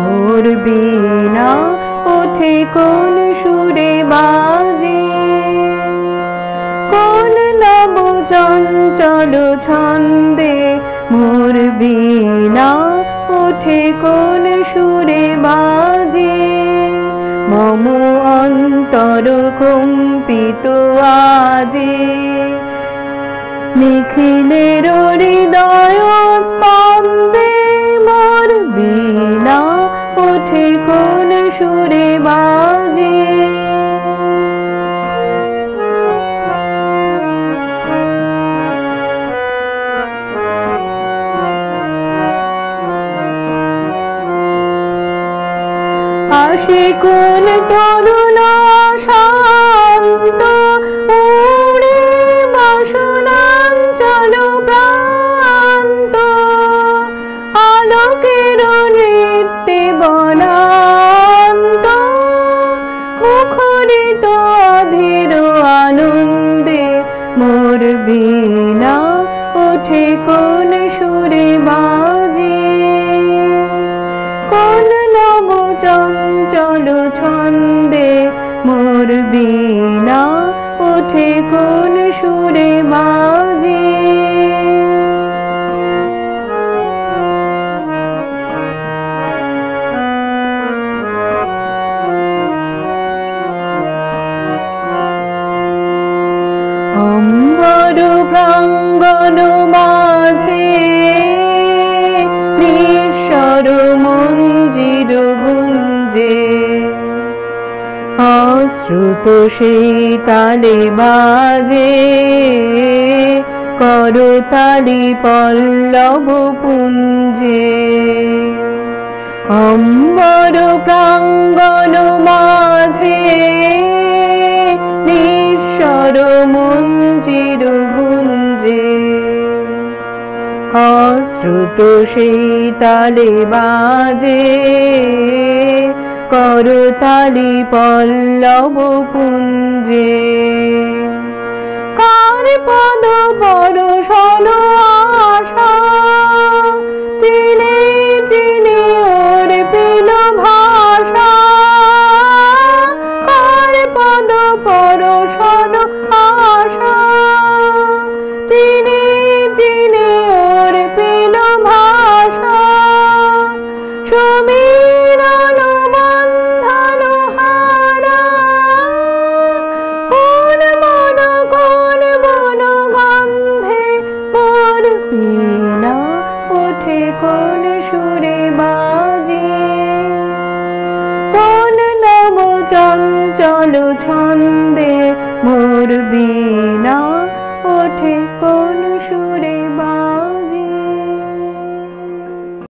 মোর বীণা ওঠে কোন সুরে বাজে, কোন নব চঞ্চল ছন্দে। মোর বীণা ওঠে কোন সুরে বাজে, মম অন্তর কম্পিত আজে। নিখিলের হৃদয় স্পন্দে, মোর বীণা ওঠে কোন সুরে বাজে। আসে কোন তরুণ শান্ত, উড়ে বাসনাঞ্চল প্রান্ত। আলোকের নৃত্যে বনান্ত, মুখরিত অধীর আনন্দে। মোর বীণা ওঠে কোন সুরে বাজে, কোন নব চঞ্চল ছন্দে। মোর বীণা ওঠে কোন সুরে বাজে। অম্বর প্রাঙ্গণ মাঝে, নিঃস্বর মঞ্জির গুঞ্জে। অশ্রুত সেই তালে বাজে, করতালি পল্লব পুঞ্জে। অম্বর প্রাঙ্গণ মাঝে, নিঃস্বর মঞ্জির গুঞ্জে। অশ্রুত সেই তালে বাজে, করতালি পল্লব পুঞ্জে। কার পদ পরশন আশা, তিলে তিলে ওর পেল ভাষা। কার পদ পরশন আশা, তিলে তিলে ওর পেল ভাষা। সমীরণ বন্ধন হারা, কোন মন কোন বন গন্ধে। মোর বীণা ওঠে কোন সুরে বাজে, কোন নব চঞ্চল ছন্দে। মোর বীণা ওঠে কোন সুরে বাজে।